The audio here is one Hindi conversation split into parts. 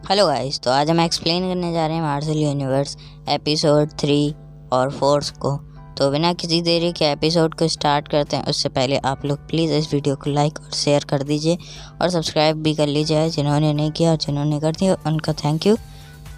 हेलो गाइस, तो आज हम एक्सप्लेन करने जा रहे हैं मार्शल यूनिवर्स एपिसोड 3 और 4 को। तो बिना किसी देरी के एपिसोड को स्टार्ट करते हैं। उससे पहले आप लोग प्लीज़ इस वीडियो को लाइक और शेयर कर दीजिए और सब्सक्राइब भी कर लीजिए। जिन्होंने नहीं किया और जिन्होंने कर दिया उनका थैंक यू।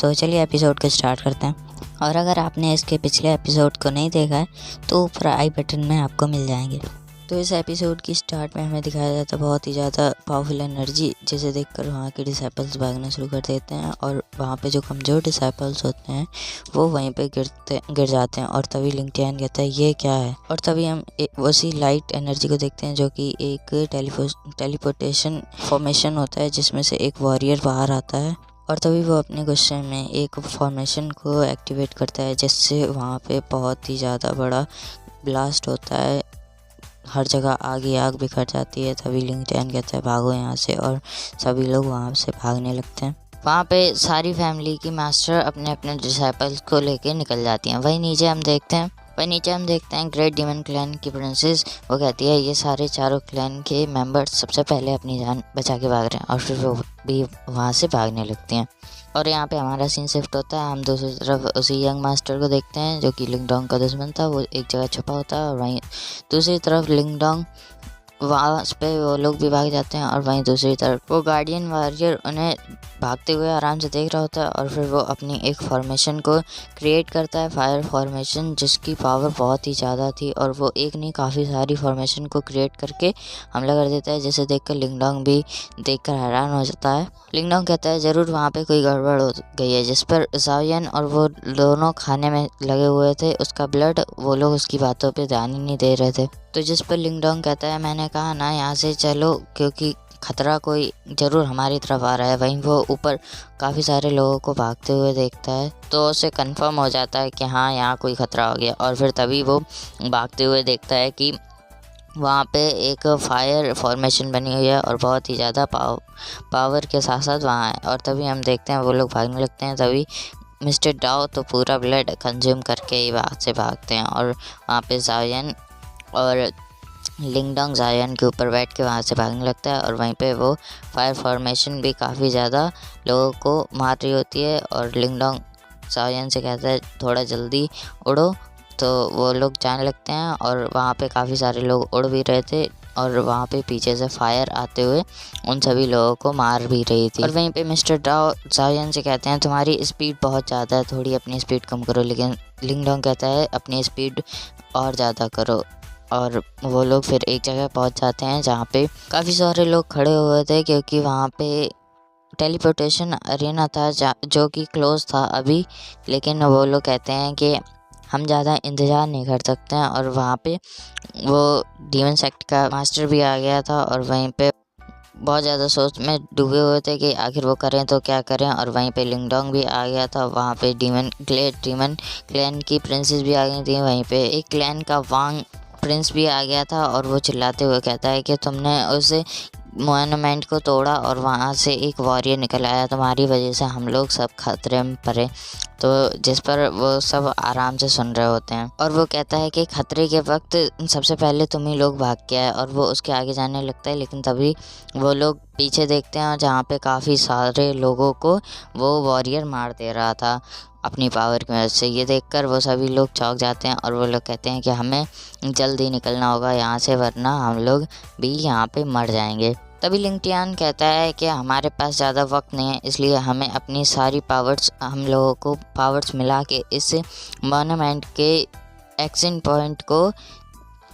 तो चलिए एपिसोड को स्टार्ट करते हैं। और अगर आपने इसके पिछले एपिसोड को नहीं देखा है तो ऊपर आई बटन में आपको मिल जाएंगे। तो इस एपिसोड की स्टार्ट में हमें दिखाया जाता है बहुत ही ज़्यादा पावरफुल एनर्जी, जिसे देखकर वहाँ के डिसाइपल्स भागना शुरू कर देते हैं और वहाँ पे जो कमज़ोर डिसाइपल्स होते हैं वो वहीं पे गिर जाते हैं। और तभी लिंग टियान कहता है ये क्या है। और तभी हम उसी लाइट एनर्जी को देखते हैं जो कि एक टेलीपोर्टेशन फॉर्मेशन होता है, जिसमें से एक वॉरियर बाहर आता है और तभी वो अपने गुस्से में एक फॉर्मेशन को एक्टिवेट करता है, जिससे वहाँ पे बहुत ही ज़्यादा बड़ा ब्लास्ट होता है। हर जगह आग ही आग बिखर जाती है। तभी लिंग टियान कहता है भागो यहाँ से, और सभी लोग वहाँ से भागने लगते हैं। वहाँ पे सारी फैमिली की मास्टर अपने अपने डिसाइपल्स को लेके निकल जाती हैं। वहीं नीचे हम देखते हैं ग्रेट डीमन क्लैन की प्रिंसेस। वो कहती है ये सारे चारों क्लैन के मेंबर्स सबसे पहले अपनी जान बचा के भाग रहे हैं, और फिर वो भी वहाँ से भागने लगती हैं। और यहाँ पे हमारा सीन शिफ्ट होता है। हम दूसरी तरफ उसी यंग मास्टर को देखते हैं जो कि लिंग डोंग का दुश्मन था। वो एक जगह छुपा होता है और वहीं दूसरी तरफ लिंग डोंग वहाँ पे वो लोग भी भाग जाते हैं। और वहीं दूसरी तरफ वो गार्डियन वॉरियर उन्हें भागते हुए आराम से देख रहा होता है, और फिर वो अपनी एक फॉर्मेशन को क्रिएट करता है, फायर फॉर्मेशन, जिसकी पावर बहुत ही ज़्यादा थी। और वो एक नहीं काफ़ी सारी फॉर्मेशन को क्रिएट करके हमला कर देता है, जिसे देखकर लिंग डोंग भी देखकर हैरान हो जाता है। लिंग डोंग कहता है ज़रूर वहाँ पे कोई गड़बड़ हो गई है, जिस पर ज़ाओयन और वो दोनों खाने में लगे हुए थे उसका ब्लड, वो लोग उसकी बातों पे ध्यान ही नहीं दे रहे थे। तो जिस पर लिंग डोंग कहता है मैंने कहा ना यहाँ से चलो, क्योंकि खतरा कोई ज़रूर हमारी तरफ आ रहा है। वहीं वो ऊपर काफ़ी सारे लोगों को भागते हुए देखता है, तो उसे कंफर्म हो जाता है कि हाँ यहाँ कोई खतरा हो गया। और फिर तभी वो भागते हुए देखता है कि वहाँ पे एक फायर फॉर्मेशन बनी हुई है और बहुत ही ज़्यादा पावर के साथ साथ वहाँ है। और तभी हम देखते हैं वो लोग भागने लगते हैं। तभी मिस्टर डाओ तो पूरा ब्लड कंज्यूम करके ही वहाँ से भागते हैं, और वहाँ पे ज़ाओयन और लिंग डोंग ज़ायोन के ऊपर बैठ के वहाँ से भागने लगता है। और वहीं पे वो फायर फॉर्मेशन भी काफ़ी ज़्यादा लोगों को मार रही होती है। और लिंग डोंग ज़ायोन से कहता है थोड़ा जल्दी उड़ो, तो वो लोग जाने लगते हैं। और वहाँ पे काफ़ी सारे लोग उड़ भी रहे थे, और वहाँ पे पीछे से फायर आते हुए उन सभी लोगों को मार भी रही थी। और वहीं पे मिस्टर डाओ ज़ायोन से कहते हैं तुम्हारी स्पीड बहुत ज़्यादा है, थोड़ी अपनी स्पीड कम करो। लेकिन लिंग डोंग कहता है अपनी स्पीड और ज़्यादा करो। और वो लोग फिर एक जगह पहुंच जाते हैं जहाँ पे काफ़ी सारे लोग खड़े हुए थे, क्योंकि वहाँ पे टेलीपोर्टेशन अरेना था जो कि क्लोज था अभी। लेकिन वो लोग कहते हैं कि हम ज़्यादा इंतज़ार नहीं कर सकते हैं। और वहाँ पे वो डीमन सेक्ट का मास्टर भी आ गया था, और वहीं पे बहुत ज़्यादा सोच में डूबे हुए थे कि आखिर वो करें तो क्या करें। और वहीं पे लिंग डोंग भी आ गया था। वहाँ पे डीमन क्लैन की प्रिंसेस भी आ गई थी। वहीं पे एक क्लैन का वांग प्रिंस भी आ गया था, और वो चिल्लाते हुए कहता है कि तुमने उस मोन्यूमेंट को तोड़ा और वहाँ से एक वॉरियर निकल आया, तुम्हारी वजह से हम लोग सब खतरे में पड़े। तो जिस पर वो सब आराम से सुन रहे होते हैं, और वो कहता है कि खतरे के वक्त सबसे पहले तुम ही लोग भाग के आए। और वो उसके आगे जाने लगता है, लेकिन तभी वो लोग पीछे देखते हैं, और जहाँ पे काफ़ी सारे लोगों को वो वॉरियर मार दे रहा था अपनी पावर की वजह से। ये देखकर वो सभी लोग चौंक जाते हैं, और वो लोग कहते हैं कि हमें जल्दी निकलना होगा यहाँ से, वरना हम लोग भी यहाँ पे मर जाएंगे। तभी लिंग टियान कहता है कि हमारे पास ज़्यादा वक्त नहीं है, इसलिए हमें अपनी सारी पावर्स, हम लोगों को पावर्स मिला के इस मोन्यूमेंट के एक्शन पॉइंट को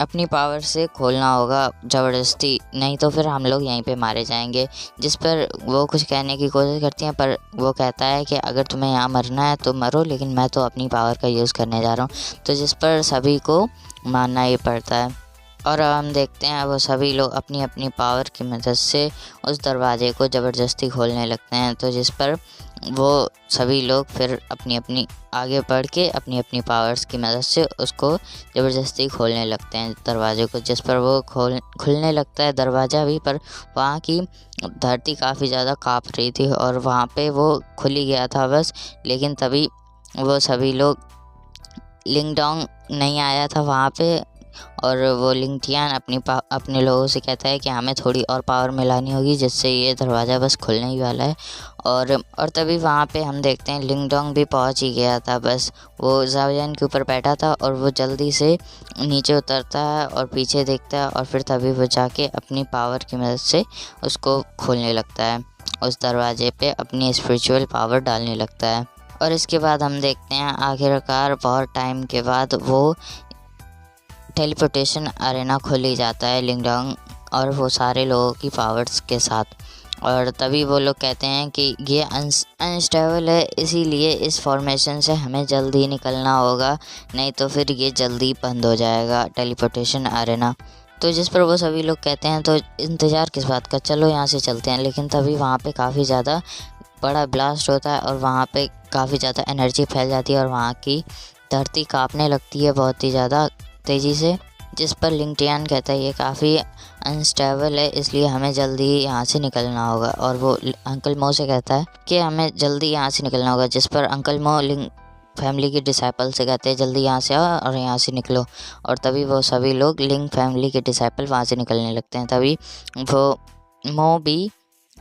अपनी पावर से खोलना होगा ज़बरदस्ती, नहीं तो फिर हम लोग यहीं पे मारे जाएंगे। जिस पर वो कुछ कहने की कोशिश करती हैं, पर वो कहता है कि अगर तुम्हें यहाँ मरना है तो मरो, लेकिन मैं तो अपनी पावर का यूज़ करने जा रहा हूँ। तो जिस पर सभी को मानना ही पड़ता है। और हम देखते हैं वो सभी लोग अपनी अपनी पावर की मदद से उस दरवाजे को ज़बरदस्ती खोलने लगते हैं। तो जिस पर वो सभी लोग फिर अपनी अपनी आगे बढ़ के अपनी अपनी पावर्स की मदद से उसको ज़बरदस्ती खोलने लगते हैं दरवाजे को, जिस पर वो खुलने लगता है दरवाज़ा भी। पर वहाँ की धरती काफ़ी ज़्यादा काँप रही थी, और वहाँ पे वो खुल ही गया था बस। लेकिन तभी वो सभी लोग, लिंग डोंग नहीं आया था वहाँ पे, और वो लिंगटियान अपने लोगों से कहता है कि हमें थोड़ी और पावर मिलानी होगी जिससे ये दरवाज़ा बस खुलने ही वाला है। और तभी वहाँ पे हम देखते हैं लिंगडोंग भी पहुँच ही गया था। बस वो ज़ाओयान के ऊपर बैठा था और वो जल्दी से नीचे उतरता है और पीछे देखता है और फिर तभी वो जाके अपनी पावर की मदद से उसको खोलने लगता है, उस दरवाजे पे अपनी स्पिरिचुअल पावर डालने लगता है। और इसके बाद हम देखते हैं आखिरकार बहुत टाइम के बाद वो टेलीपोर्टेशन अरेना खुल ही जाता है लिंगडोंग और वो सारे लोगों की पावर्स के साथ। और तभी वो लोग कहते हैं कि ये अनस्टेबल है, इसीलिए इस फॉर्मेशन से हमें जल्दी निकलना होगा, नहीं तो फिर ये जल्दी बंद हो जाएगा टेलीपोर्टेशन अरेना। तो जिस पर वो सभी लोग कहते हैं तो इंतज़ार किस बात का, चलो यहाँ से चलते हैं। लेकिन तभी वहाँ पे काफ़ी ज़्यादा बड़ा ब्लास्ट होता है और वहाँ पे काफ़ी ज़्यादा एनर्जी फैल जाती है और वहाँ की धरती काँपने लगती है बहुत ही ज़्यादा तेज़ी से। जिस पर लिंगटियान कहता है ये काफ़ी अनस्टेबल है, इसलिए हमें जल्दी ही यहाँ से निकलना होगा। और वो अंकल मो से कहता है कि हमें जल्दी यहाँ से निकलना होगा। जिस पर अंकल मो लिंग फैमिली के डिसाइपल से कहते हैं जल्दी यहाँ से आओ और यहाँ से निकलो। और तभी वो सभी लोग लिंग फैमिली के डिसाइपल वहाँ से निकलने लगते हैं। तभी वो मो भी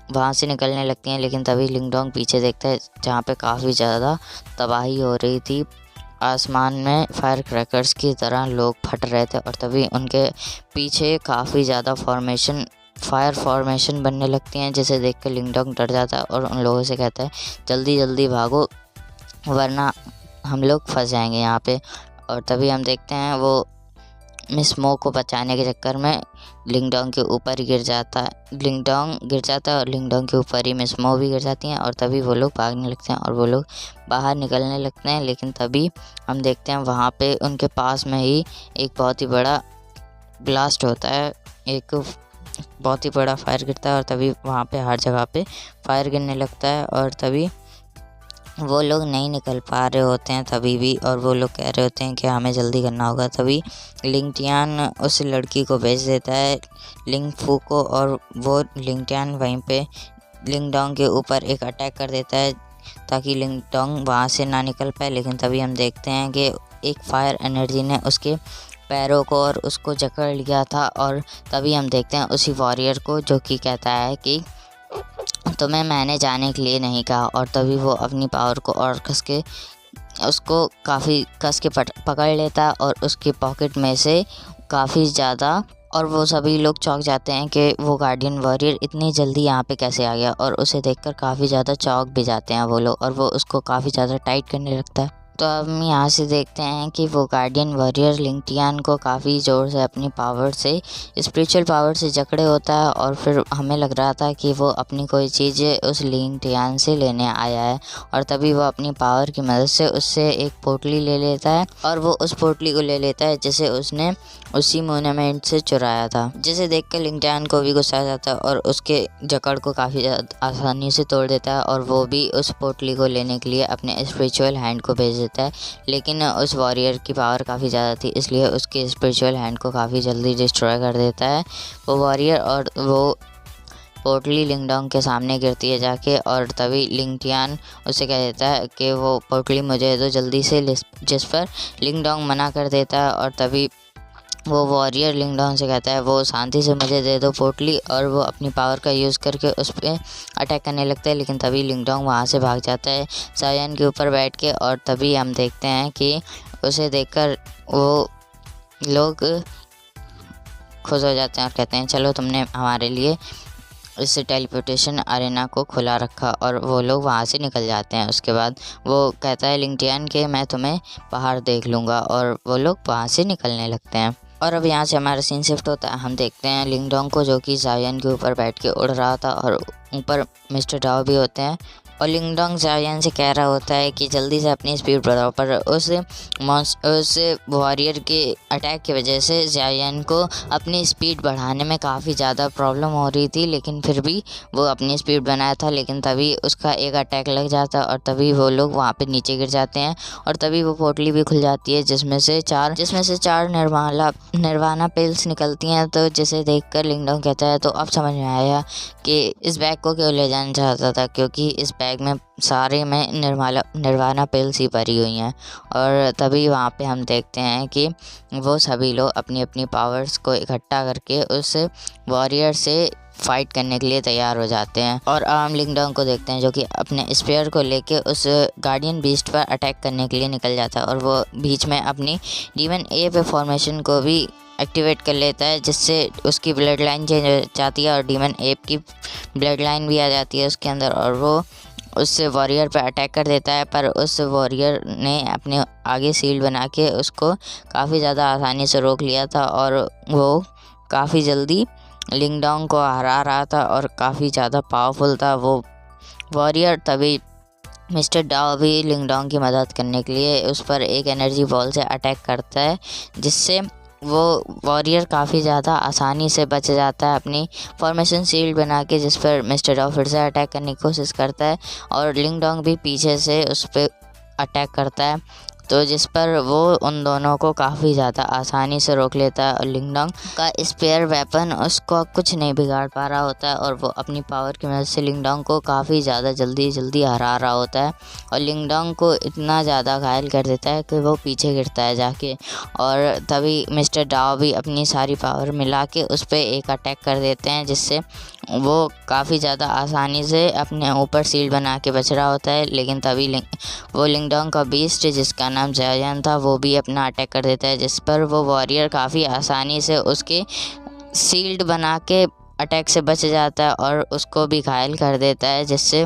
वहाँ से निकलने लगती हैं। लेकिन तभी लिंगडोंग पीछे देखता है जहाँ पे काफ़ी ज़्यादा तबाही हो रही थी, आसमान में फायर क्रैकर्स की तरह लोग फट रहे थे। और तभी उनके पीछे काफ़ी ज़्यादा फायर फॉर्मेशन बनने लगती हैं, जिसे देख कर लिंगडोंग डर जाता है और उन लोगों से कहता है जल्दी जल्दी भागो वरना हम लोग फंस जाएंगे यहाँ पे। और तभी हम देखते हैं वो मिस मो को बचाने के चक्कर में लिंगडोंग के ऊपर ही गिर जाता है। लिंगडोंग गिर जाता है और लिंगडोंग के ऊपर ही मिस मो भी गिर जाती हैं। और तभी वो लोग भागने लगते हैं और वो लोग बाहर निकलने लगते हैं। लेकिन तभी हम देखते हैं वहाँ पे उनके पास में ही एक बहुत ही बड़ा ब्लास्ट होता है, एक बहुत ही बड़ा फायर गिरता है और तभी वहाँ पे हर जगह पे फायर गिरने लगता है। और तभी वो लोग नहीं निकल पा रहे होते हैं तभी भी, और वो लोग कह रहे होते हैं कि हमें जल्दी करना होगा। तभी लिंगटियान उस लड़की को भेज देता है लिंग फू को, और वो लिंगटियान वहीं पे लिंगडोंग के ऊपर एक अटैक कर देता है ताकि लिंगडोंग वहाँ से ना निकल पाए। लेकिन तभी हम देखते हैं कि एक फायर एनर्जी ने उसके पैरों को और उसको जकड़ लिया था। और तभी हम देखते हैं उसी वॉरियर को जो कि कहता है कि तुम्हें मैंने जाने के लिए नहीं कहा। और तभी वो अपनी पावर को और उसको काफ़ी कस के पकड़ लेता है और उसकी पॉकेट में से काफ़ी ज़्यादा, और वो सभी लोग चौंक जाते हैं कि वो गार्डियन वॉरियर इतनी जल्दी यहाँ पे कैसे आ गया। और उसे देखकर काफ़ी ज़्यादा चौंक भी जाते हैं वो लोग, और वो उसको काफ़ी ज़्यादा टाइट करने लगता है। तो अब हम यहाँ से देखते हैं कि वो गार्डियन वॉरियर लिंगटियान को काफ़ी ज़ोर से अपनी पावर से, स्पिरिचुअल पावर से जकड़े होता है। और फिर हमें लग रहा था कि वो अपनी कोई चीज़ उस लिंगटियान से लेने आया है। और तभी वो अपनी पावर की मदद से उससे एक पोटली ले लेता है और वो उस पोटली को ले लेता है जिसे उसने उसी मोन्यूमेंट से चुराया था, जिसे देखकर लिंगटियान को भी गुस्सा आ जाता है और उसके जकड़ को काफ़ी ज़्यादा आसानी से तोड़ देता है। और वो भी उस पोटली को लेने के लिए अपने स्पिरिचुअल हैंड को भेज देता है। लेकिन उस वॉरियर की पावर काफ़ी ज़्यादा थी, इसलिए उसके स्पिरिचुअल हैंड को काफ़ी जल्दी डिस्ट्रॉय कर देता है वो वॉरियर। और वो पोटली लिंगडोंग के सामने गिरती है जाके, और तभी लिंगटियान उसे कह देता है कि वो पोटली मुझे दो जल्दी से, जिस पर लिंगडोंग मना कर देता है। और तभी वो वॉरियर लिंगडोंग से कहता है वो शांति से मुझे दे दो पोटली, और वो अपनी पावर का यूज़ करके उस पर अटैक करने लगता है। लेकिन तभी लिंगडोंग वहाँ से भाग जाता है ज़ाओयान के ऊपर बैठ के। और तभी हम देखते हैं कि उसे देखकर वो लोग खुश हो जाते हैं और कहते हैं चलो तुमने हमारे लिए इस टेलीपोर्टेशन अरेना को खुला रखा। और वो लोग वहाँ से निकल जाते हैं। उसके बाद वो कहता है लिंगटियान के मैं तुम्हें बाहर देख लूँगा, और वो लोग वहाँ से निकलने लगते हैं। और अब यहाँ से हमारा सीन शिफ्ट होता है। हम देखते हैं लिंगडोंग को जो कि ज़ाओयान के ऊपर बैठ के उड़ रहा था, और ऊपर मिस्टर डाओ भी होते हैं। और लिंगडोंग ज़ाओयान से कह रहा होता है कि जल्दी से अपनी स्पीड बढ़ाओ, पर उस वॉरियर के अटैक की वजह से ज़ाओयान को अपनी स्पीड बढ़ाने में काफ़ी ज़्यादा प्रॉब्लम हो रही थी। लेकिन फिर भी वो अपनी स्पीड बनाया था। लेकिन तभी उसका एक अटैक लग जाता है और तभी वो लोग वहाँ पे नीचे गिर जाते हैं। और तभी वो पोटली भी खुल जाती है जिसमें से चार निर्वाणा पिल्स निकलती हैं। तो जिसे देखकर लिंगडोंग कहता है तो अब समझ में आया कि इस बैग को क्यों ले जाना चाहता था, क्योंकि इस बैग में सारे में निर्वाणा पिल्स ही भरी हुई हैं। और तभी वहाँ पे हम देखते हैं कि वो सभी लोग अपनी अपनी पावर्स को इकट्ठा करके उस वॉरियर से फाइट करने के लिए तैयार हो जाते हैं। और हम लिंगडोंग को देखते हैं जो कि अपने स्पेयर को लेके उस गार्डियन बीस्ट पर अटैक करने के लिए निकल जाता है, और वो बीच में अपनी डीमन एप फॉर्मेशन को भी एक्टिवेट कर लेता है, जिससे उसकी ब्लड लाइन चेंज हो जाती है और डीमन एप की ब्लड लाइन भी आ जाती है उसके अंदर, और वो उस वॉरियर पर अटैक कर देता है। पर उस वॉरियर ने अपने आगे शील्ड बना के उसको काफ़ी ज़्यादा आसानी से रोक लिया था, और वो काफ़ी जल्दी लिंगडोंग को हरा रहा था और काफ़ी ज़्यादा पावरफुल था वो वॉरियर। तभी मिस्टर डाओ भी लिंगडोंग की मदद करने के लिए उस पर एक एनर्जी बॉल से अटैक करता है, जिससे वो वॉरियर काफ़ी ज़्यादा आसानी से बच जाता है अपनी फॉर्मेशन शील्ड बना के, जिस पर मिस्टर डाओ फिर से अटैक करने की कोशिश करता है, और लिंगडोंग भी पीछे से उस पर अटैक करता है, तो जिस पर वो उन दोनों को काफ़ी ज़्यादा आसानी से रोक लेता है। और लिंगडोंग का स्पेयर वेपन उसको कुछ नहीं बिगाड़ पा रहा होता है, और वो अपनी पावर की मदद से लिंगडोंग को काफ़ी ज़्यादा जल्दी हरा रहा होता है, और लिंगडोंग को इतना ज़्यादा घायल कर देता है कि वो पीछे गिरता है जाके। और तभी मिस्टर डाओ भी अपनी सारी पावर मिला के उस पर एक अटैक कर देते हैं, जिससे वो काफ़ी ज़्यादा आसानी से अपने ऊपर शील्ड बना के बच रहा होता है। लेकिन तभी वो लिंगडोंग का बीस्ट, जिसका नाम जायन था, वो भी अपना अटैक कर देता है, जिस पर वो वॉरियर काफ़ी आसानी से उसके शील्ड बना के अटैक से बच जाता है और उसको भी घायल कर देता है, जिससे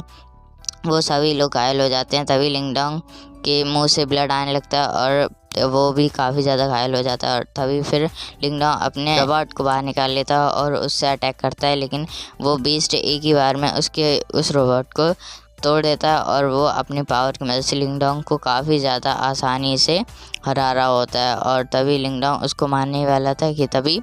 वो सभी लोग घायल हो जाते हैं। तभी लिंगडोंग के मुंह से ब्लड आने लगता है और वो भी काफ़ी ज़्यादा घायल हो जाता है, और तभी फिर लिंगडोंग अपने रोबोट को बाहर निकाल लेता है और उससे अटैक करता है, लेकिन वो बीस्ट एक ही बार में उस रोबोट को तोड़ देता है, और वो अपनी पावर की मदद से लिंगडोंग को काफ़ी ज़्यादा आसानी से हरा रहा होता है। और तभी लिंगडोंग उसको मारने वाला था कि तभी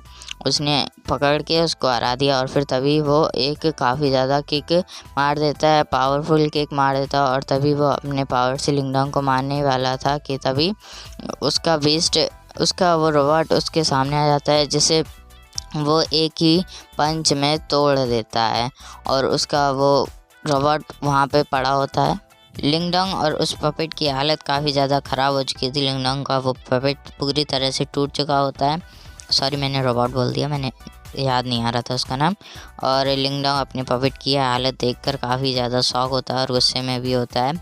उसने पकड़ के उसको हरा दिया, और फिर तभी वो एक काफ़ी ज़्यादा किक मार देता है, पावरफुल किक मार देता है, और तभी वो अपने पावर से लिंगडोंग को मारने वाला था कि तभी उसका बीस्ट, उसका वो रोबोट उसके सामने आ जाता है, जिसे वो एक ही पंच में तोड़ देता है, और उसका वो रोबोट वहाँ पे पड़ा होता है। लिंगडोंग और उस पपेट की हालत काफ़ी ज़्यादा ख़राब हो चुकी थी। लिंगडोंग का वो पपेट पूरी तरह से टूट चुका होता है। सॉरी, मैंने रोबोट बोल दिया, मैंने याद नहीं आ रहा था उसका नाम। और लिंगडोंग अपने पपेट की हालत देखकर काफ़ी ज़्यादा शॉक होता है और गुस्से में भी होता है,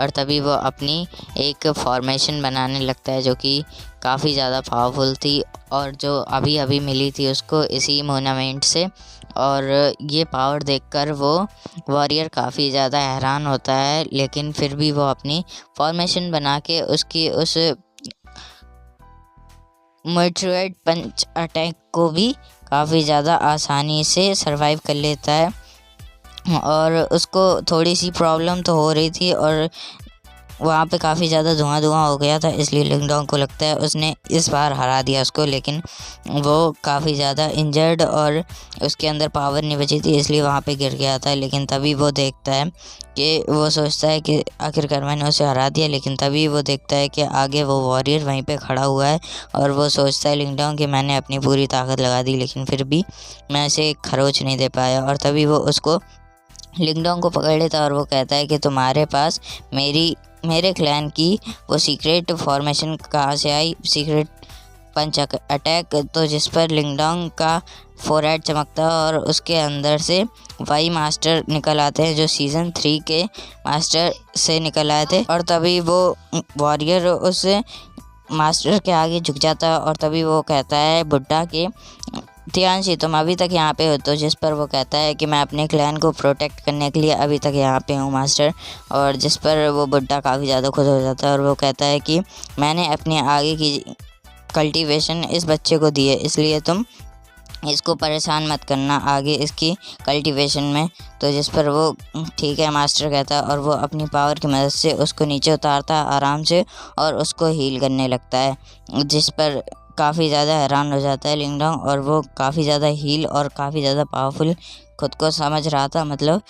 और तभी वो अपनी एक फॉर्मेशन बनाने लगता है जो कि काफ़ी ज़्यादा पावरफुल थी, और जो अभी अभी मिली थी उसको इसी मोनामेंट से। और ये पावर देखकर वो वॉरियर काफ़ी ज़्यादा हैरान होता है, लेकिन फिर भी वो अपनी फॉर्मेशन बना के उसकी उस मेट्रोइड पंच अटैक को भी काफ़ी ज़्यादा आसानी से सरवाइव कर लेता है। और उसको थोड़ी सी प्रॉब्लम तो हो रही थी, और वहाँ पे काफ़ी ज़्यादा धुआं हो गया था, इसलिए लिंगडोंग को लगता है उसने इस बार हरा दिया उसको, लेकिन वो काफ़ी ज़्यादा इंजर्ड और उसके अंदर पावर नहीं बची थी, इसलिए वहाँ पे गिर गया था। लेकिन तभी वो देखता है कि वो सोचता है कि आखिरकार मैंने उसे हरा दिया, लेकिन तभी वो देखता है कि आगे वो वॉरियर वहीं पे खड़ा हुआ है, और वो सोचता है लिंगडोंग कि मैंने अपनी पूरी ताकत लगा दी, लेकिन फिर भी मैं उसे खरोच नहीं दे पाया। और तभी वो उसको लिंगडोंग को पकड़ लेता है और वो कहता है कि तुम्हारे पास मेरे क्लैन की वो सीक्रेट फॉर्मेशन कहाँ से आई, सीक्रेट पंच अटैक, तो जिस पर लिंगडोंग का फोरहेड चमकता है और उसके अंदर से वाई मास्टर निकल आते हैं जो सीज़न 3 के मास्टर से निकल आए थे। और तभी वो वॉरियर उस मास्टर के आगे झुक जाता है, और तभी वो कहता है बुड्ढा के तियांशी तुम अभी तक यहाँ पे हो, तो जिस पर वो कहता है कि मैं अपने क्लैन को प्रोटेक्ट करने के लिए अभी तक यहाँ पे हूँ मास्टर। और जिस पर वो बुड्ढा काफ़ी ज़्यादा खुश हो जाता है, और वो कहता है कि मैंने अपने आगे की कल्टीवेशन इस बच्चे को दी है, इसलिए तुम इसको परेशान मत करना आगे इसकी कल्टीवेशन में। तो जिस पर वो ठीक है मास्टर कहता है, और वो अपनी पावर की मदद से उसको नीचे उतारता है आराम से और उसको हील करने लगता है, जिस पर काफ़ी ज़्यादा हैरान हो जाता है लिंगडोंग, और वो काफ़ी ज़्यादा हील और काफ़ी ज़्यादा पावरफुल खुद को समझ रहा था, मतलब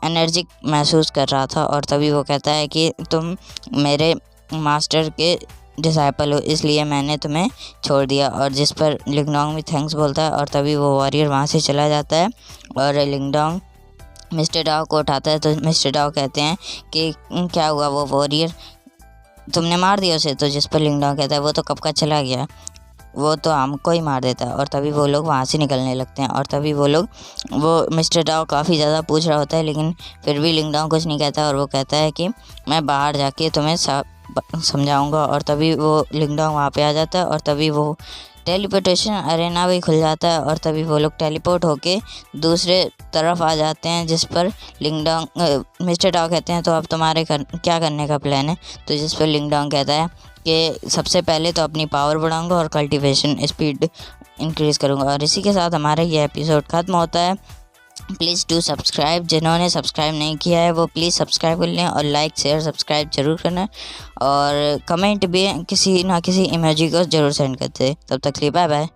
एनर्जिक महसूस कर रहा था। और तभी वो कहता है कि तुम मेरे मास्टर के डिसाइपल हो, इसलिए मैंने तुम्हें छोड़ दिया। और जिस पर लिंगडोंग भी थैंक्स बोलता है और तभी वो वॉरियर वहाँ से चला जाता है और लिंगडोंग मिस्टर डाओ को उठाता है। तो मिस्टर डाओ कहते हैं कि क्या हुआ, वो वॉरियर तुमने मार दिया उसे? तो जिस पर लिंगडोंग कहता है वो तो कब का चला गया, वो तो हमको ही मार देता है। और तभी वो लोग वहाँ से निकलने लगते हैं और तभी वो मिस्टर डाओ काफ़ी ज़्यादा पूछ रहा होता है, लेकिन फिर भी लिंगडोंग कुछ नहीं कहता और वो कहता है कि मैं बाहर जाके तुम्हें समझाऊंगा। और तभी वो लिंगडोंग वहाँ पे आ जाता है और तभी वो टेलीपोर्टेशन अरेना भी खुल जाता है और तभी वो लोग टेलीपोर्ट होके दूसरे तरफ आ जाते हैं, जिस पर लिंगडोंग मिस्टर डाओ कहते हैं तो अब तुम्हारे क्या करने का प्लान है? तो जिस पर लिंगडोंग कहता है कि सबसे पहले तो अपनी पावर बढ़ाऊंगा और कल्टीवेशन स्पीड इंक्रीज़ करूंगा। और इसी के साथ हमारा ये एपिसोड ख़त्म होता है। प्लीज़ डू सब्सक्राइब, जिन्होंने सब्सक्राइब नहीं किया है वो प्लीज़ सब्सक्राइब कर लें और लाइक शेयर सब्सक्राइब जरूर करना और कमेंट भी किसी ना किसी इमोजी को ज़रूर सेंड करते। तब तक के लिए बाय बाय।